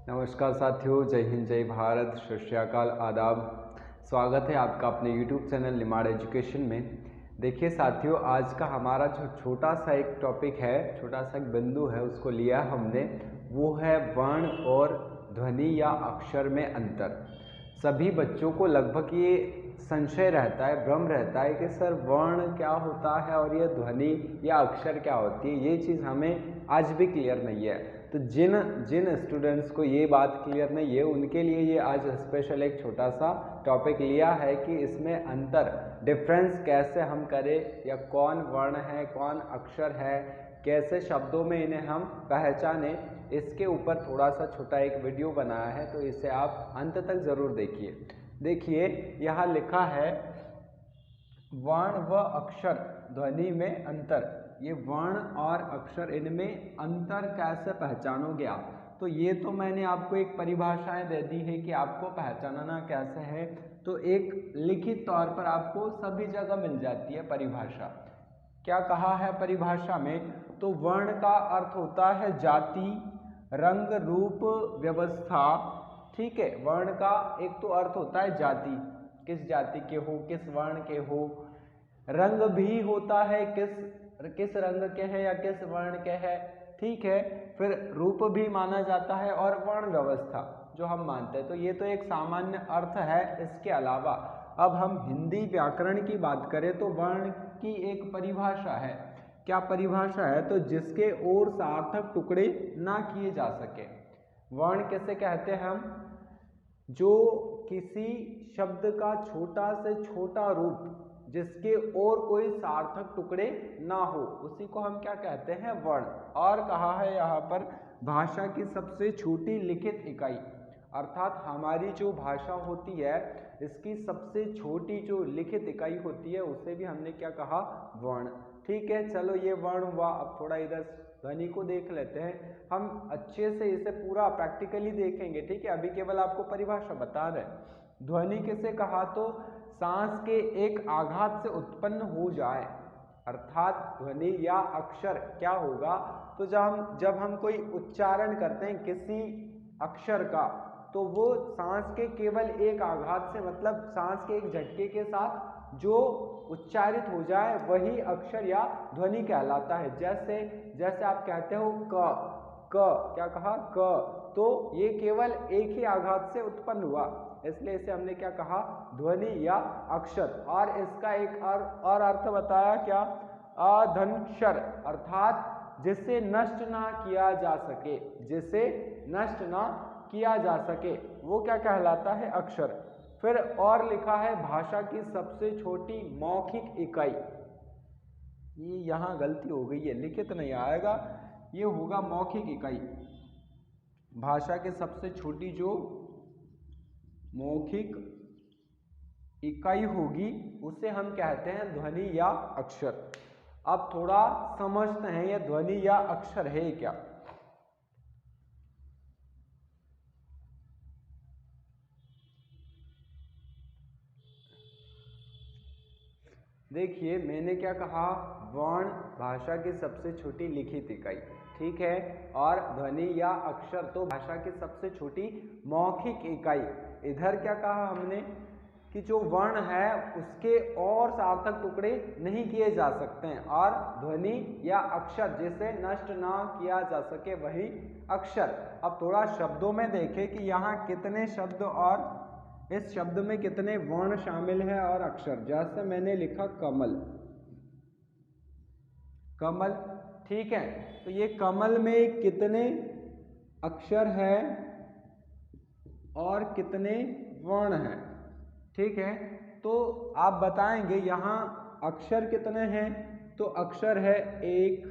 नमस्कार साथियों, जय हिंद, जय भारत, सत श्री अकाल, आदाब। स्वागत है आपका अपने YouTube चैनल निमाड़ एजुकेशन में। देखिए साथियों, आज का हमारा जो छोटा सा एक टॉपिक है, छोटा सा एक बिंदु है, उसको लिया हमने, वो है वर्ण और ध्वनि या अक्षर में अंतर। सभी बच्चों को लगभग ये संशय रहता है, भ्रम रहता है कि सर वर्ण क्या होता है और ये ध्वनि या अक्षर क्या होती है। ये चीज़ हमें आज भी क्लियर नहीं है। तो जिन जिन स्टूडेंट्स को ये बात क्लियर नहीं है, उनके लिए ये आज स्पेशल एक छोटा सा टॉपिक लिया है कि इसमें अंतर, डिफरेंस कैसे हम करें, या कौन वर्ण है, कौन अक्षर है, कैसे शब्दों में इन्हें हम पहचाने। इसके ऊपर थोड़ा सा छोटा एक वीडियो बनाया है, तो इसे आप अंत तक ज़रूर देखिए। देखिए यहाँ लिखा है वर्ण व अक्षर ध्वनि में अंतर। ये वर्ण और अक्षर, इनमें अंतर कैसे पहचानोगे आप? तो ये तो मैंने आपको एक परिभाषाएं दे दी है कि आपको पहचानना कैसे है। तो एक लिखित तौर पर आपको सभी जगह मिल जाती है परिभाषा। क्या कहा है परिभाषा में? तो वर्ण का अर्थ होता है जाति, रंग, रूप, व्यवस्था। ठीक है, वर्ण का एक तो अर्थ होता है जाति, किस जाति के हो, किस वर्ण के हो। रंग भी होता है, किस रंग के है या किस वर्ण के है। ठीक है, फिर रूप भी माना जाता है, और वर्ण व्यवस्था जो हम मानते हैं। तो ये तो एक सामान्य अर्थ है। इसके अलावा अब हम हिंदी व्याकरण की बात करें तो वर्ण की एक परिभाषा है। क्या परिभाषा है? तो जिसके ओर सार्थक टुकड़े ना किए जा सके। वर्ण किसे कहते हैं हम? जो किसी शब्द का छोटा से छोटा रूप जिसके और कोई सार्थक टुकड़े ना हो, उसी को हम क्या कहते हैं? वर्ण। और कहा है यहाँ पर भाषा की सबसे छोटी लिखित इकाई, अर्थात हमारी जो भाषा होती है इसकी सबसे छोटी जो लिखित इकाई होती है उसे भी हमने क्या कहा? वर्ण। ठीक है, चलो ये वर्ण हुआ। अब थोड़ा इधर ध्वनि को देख लेते हैं। हम अच्छे से इसे पूरा प्रैक्टिकली देखेंगे। ठीक है, अभी केवल आपको परिभाषा बता रहे। ध्वनि किसे कहा? तो सांस के एक आघात से उत्पन्न हो जाए, अर्थात ध्वनि या अक्षर क्या होगा? तो जब हम कोई उच्चारण करते हैं किसी अक्षर का, तो वो सांस के केवल एक आघात से, मतलब सांस के एक झटके के साथ जो उच्चारित हो जाए वही अक्षर या ध्वनि कहलाता है। जैसे जैसे आप कहते हो क, क्या कहा? क, तो ये केवल एक ही आघात से उत्पन्न हुआ, इसलिए इसे हमने क्या कहा? ध्वनि या अक्षर। और इसका एक और अर्थ बताया, क्या? अधन्क्षर, अर्थात जिसे नष्ट ना किया जा सके, जिसे नष्ट ना किया जा सके, वो क्या कहलाता है? अक्षर। फिर और लिखा है भाषा की सबसे छोटी मौखिक इकाई। ये यहाँ गलती हो गई है, लिखित नहीं आएगा, ये होगा मौखिक इकाई। भाषा की सबसे छोटी जो मौखिक इकाई होगी उसे हम कहते हैं ध्वनि या अक्षर। अब थोड़ा समझते हैं ये ध्वनि या अक्षर है क्या। देखिए मैंने क्या कहा? वर्ण भाषा की सबसे छोटी लिखित इकाई, ठीक है, और ध्वनि या अक्षर तो भाषा की सबसे छोटी मौखिक इकाई। इधर क्या कहा हमने? कि जो वर्ण है उसके और सार्थक टुकड़े नहीं किए जा सकते हैं, और ध्वनि या अक्षर जिसे नष्ट ना किया जा सके वही अक्षर। अब थोड़ा शब्दों में देखें कि यहाँ कितने शब्द और इस शब्द में कितने वर्ण शामिल है और अक्षर। जैसे मैंने लिखा कमल, कमल, ठीक है, तो ये कमल में कितने अक्षर है और कितने वर्ण हैं? ठीक है, तो आप बताएंगे यहाँ अक्षर कितने हैं? तो अक्षर है 1,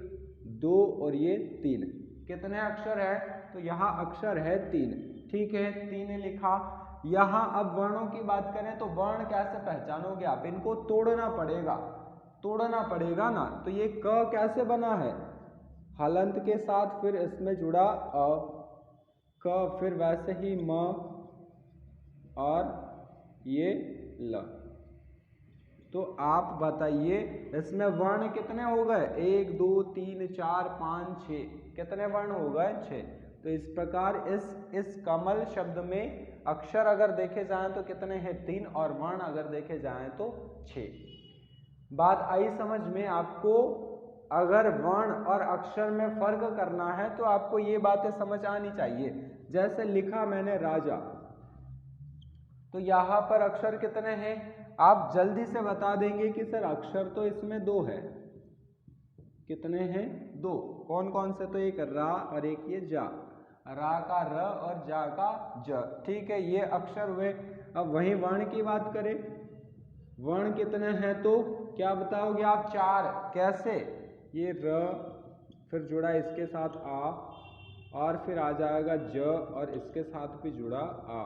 2 और ये 3। कितने अक्षर है? तो यहाँ अक्षर है 3। ठीक है, 3 लिखा। यहाँ अब वर्णों की बात करें तो वर्ण कैसे पहचानोगे आप? इनको तोड़ना पड़ेगा, तोड़ना पड़ेगा ना। तो ये क कैसे बना है? हलंत के साथ, फिर इसमें जुड़ा अ, क, फिर वैसे ही म, और ये ल। तो आप बताइए इसमें वर्ण कितने हो गए? 1, 2, 3, 4, 5, 6। कितने वर्ण हो गए? 6। तो इस प्रकार इस कमल शब्द में अक्षर अगर देखे जाएं तो कितने हैं 3 और वर्ण अगर देखे जाएं तो 6। बात आई समझ में। आपको अगर वर्ण और अक्षर में फर्क करना है तो आपको ये बातें समझ आनी चाहिए। जैसे लिखा मैंने राजा, तो यहाँ पर अक्षर कितने हैं आप जल्दी से बता देंगे कि सर अक्षर तो इसमें 2 है। कितने हैं 2। कौन कौन से? तो एक रा और एक ये जा। रा का र और जा का ज। ठीक है, ये अक्षर हुए। अब वही वर्ण की बात करें, वर्ण कितने हैं तो क्या बताओगे आप? 4। कैसे? ये र फिर जुड़ा इसके साथ आ और फिर आ जाएगा ज और इसके साथ भी जुड़ा आ,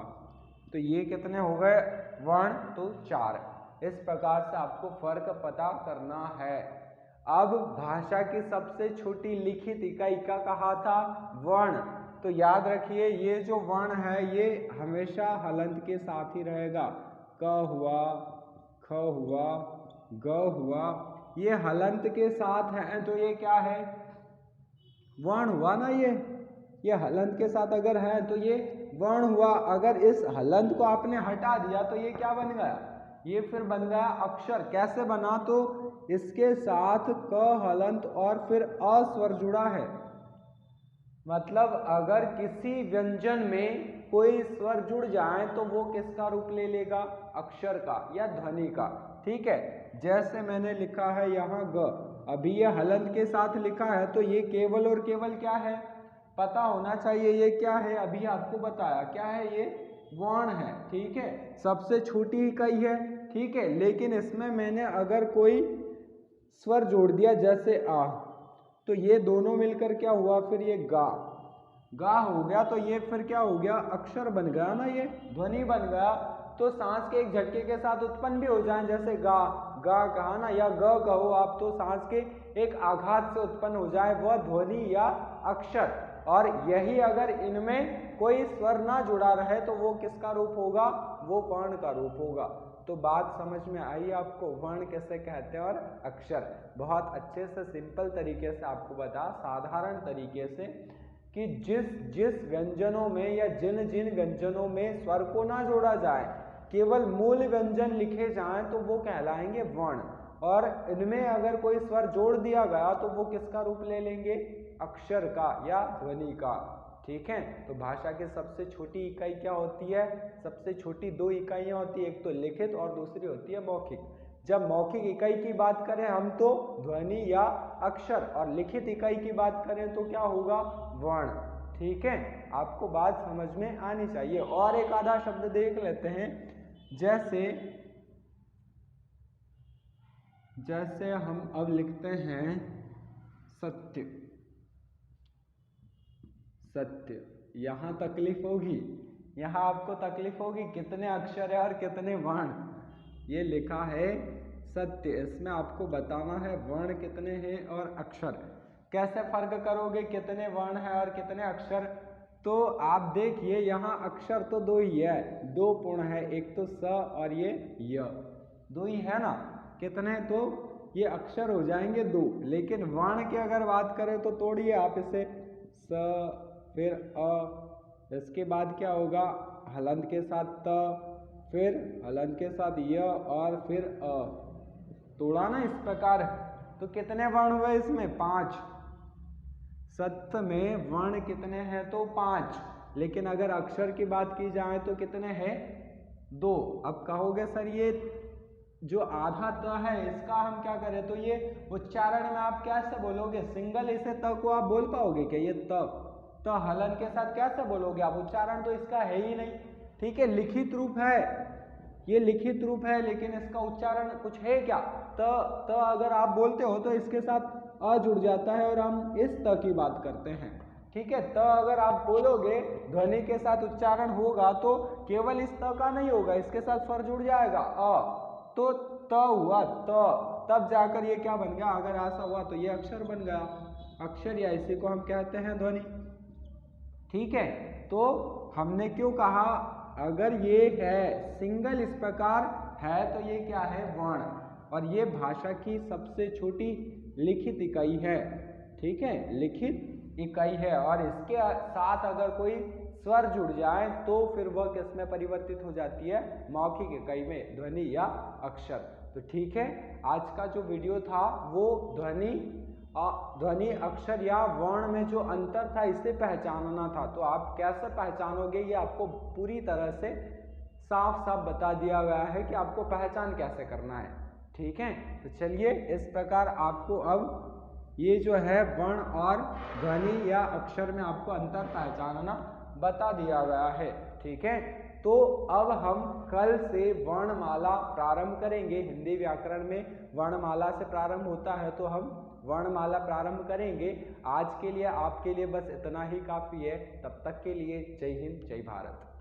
तो ये कितने हो गए वर्ण? तो 4। इस प्रकार से आपको फर्क पता करना है। अब भाषा की सबसे छोटी लिखित इकाई का कहा था? वर्ण। तो याद रखिए ये जो वर्ण है ये हमेशा हलंत के साथ ही रहेगा। क हुआ, ख हुआ, ग हुआ, ये हलंत के साथ है तो ये क्या है? वर्ण हुआ ना। ये हलंत के साथ अगर है तो ये वर्ण हुआ। अगर इस हलंत को आपने हटा दिया तो ये क्या बन गया? ये फिर बन गया अक्षर। कैसे बना? तो इसके साथ क हलंत और फिर अ स्वर जुड़ा है। मतलब अगर किसी व्यंजन में कोई स्वर जुड़ जाए तो वो किसका रूप ले लेगा? अक्षर का या ध्वनि का। ठीक है, जैसे मैंने लिखा है यहाँ ग, अभी ये हलंत के साथ लिखा है तो ये केवल और केवल क्या है? पता होना चाहिए ये क्या है। अभी आपको बताया क्या है, ये वर्ण है। ठीक है, सबसे छोटी इकाई है। ठीक है, लेकिन इसमें मैंने अगर कोई स्वर जोड़ दिया जैसे आ, तो ये दोनों मिलकर क्या हुआ? फिर ये गा। गा हो गया तो ये फिर क्या हो गया? अक्षर बन गया ना, ये ध्वनि बन गया। तो सांस के एक झटके के साथ उत्पन्न भी हो जाए, जैसे गा, गा कहा ना, या ग कहो आप, तो सांस के एक आघात से उत्पन्न हो जाए वह ध्वनि या अक्षर। और यही अगर इनमें कोई स्वर ना जुड़ा रहे तो वो किसका रूप होगा? वो वर्ण का रूप होगा। तो बात समझ में आई आपको? वर्ण कैसे कहते हैं और अक्षर। बहुत अच्छे से सिंपल तरीके से आपको बता, साधारण तरीके से, कि जिस जिस व्यंजनों में या जिन जिन व्यंजनों में स्वर को ना जोड़ा जाए, केवल मूल व्यंजन लिखे जाएं तो वो कहलाएंगे वर्ण। और इनमें अगर कोई स्वर जोड़ दिया गया तो वो किसका रूप ले लेंगे? अक्षर का या ध्वनि का। ठीक है, तो भाषा की सबसे छोटी इकाई क्या होती है? सबसे छोटी 2 इकाइयां होती है, एक तो लिखित और दूसरी होती है मौखिक। जब मौखिक इकाई की बात करें हम तो ध्वनि या अक्षर, और लिखित इकाई की बात करें तो क्या होगा? वर्ण। ठीक है, आपको बात समझ में आनी चाहिए। और एक आधा शब्द देख लेते हैं। जैसे हम अब लिखते हैं सत्य। सत्य, यहाँ तकलीफ होगी, यहाँ आपको तकलीफ होगी कितने अक्षर है और कितने वर्ण। ये लिखा है सत्य, इसमें आपको बताना है वर्ण कितने हैं और अक्षर। कैसे फर्क करोगे कितने वर्ण है और कितने अक्षर? तो आप देखिए यहाँ अक्षर तो 2 ही है, 2 पूर्ण है, एक तो स और ये य, 2 ही है ना। कितने? तो ये अक्षर हो जाएंगे 2। लेकिन वर्ण की अगर बात करें तो तोड़िए आप इसे, स फिर अ, इसके बाद क्या होगा? हलंत के साथ त, फिर हलंत के साथ य और फिर अ। तोड़ा ना इस प्रकार, तो कितने वर्ण हुए इसमें? 5। सत्य में वर्ण कितने हैं? तो 5। लेकिन अगर अक्षर की बात की जाए तो कितने हैं? 2। अब कहोगे सर ये जो आधा त है इसका हम क्या करें? तो ये उच्चारण में आप कैसे बोलोगे? सिंगल इसे त को आप बोल पाओगे क्या? ये त हलन के साथ कैसे बोलोगे आप? उच्चारण तो इसका है ही नहीं। ठीक है, लिखित रूप है, ये लिखित रूप है, लेकिन इसका उच्चारण कुछ है क्या? त अगर आप बोलते हो तो इसके साथ अ जुड़ जाता है और हम इस त की बात करते हैं। ठीक है, त अगर आप बोलोगे ध्वनि के साथ उच्चारण होगा तो केवल इस त का नहीं होगा, इसके साथ स्वर जुड़ जाएगा अ, तो त हुआ त, तब जाकर ये क्या बन गया? अगर ऐसा हुआ तो ये अक्षर बन गया, अक्षर, या इसी को हम कहते हैं ध्वनि। ठीक है, तो हमने क्यों कहा अगर ये है सिंगल इस प्रकार है तो ये क्या है? वर्ण। और ये भाषा की सबसे छोटी लिखित इकाई है। ठीक है, लिखित इकाई है और इसके साथ अगर कोई स्वर जुड़ जाए तो फिर वह किस में परिवर्तित हो जाती है, मौखिक इकाई में, ध्वनि या अक्षर। तो ठीक है, आज का जो वीडियो था वो ध्वनि अक्षर या वर्ण में जो अंतर था इसे पहचानना था। तो आप कैसे पहचानोगे ये आपको पूरी तरह से साफ साफ बता दिया गया है कि आपको पहचान कैसे करना है। ठीक है, तो चलिए इस प्रकार आपको अब ये जो है वर्ण और ध्वनि या अक्षर में आपको अंतर पहचानना बता दिया गया है। ठीक है, तो अब हम कल से वर्णमाला प्रारंभ करेंगे। हिंदी व्याकरण में वर्णमाला से प्रारंभ होता है, तो हम वर्णमाला प्रारंभ करेंगे। आज के लिए आपके लिए बस इतना ही काफ़ी है। तब तक के लिए जय हिंद, जय भारत।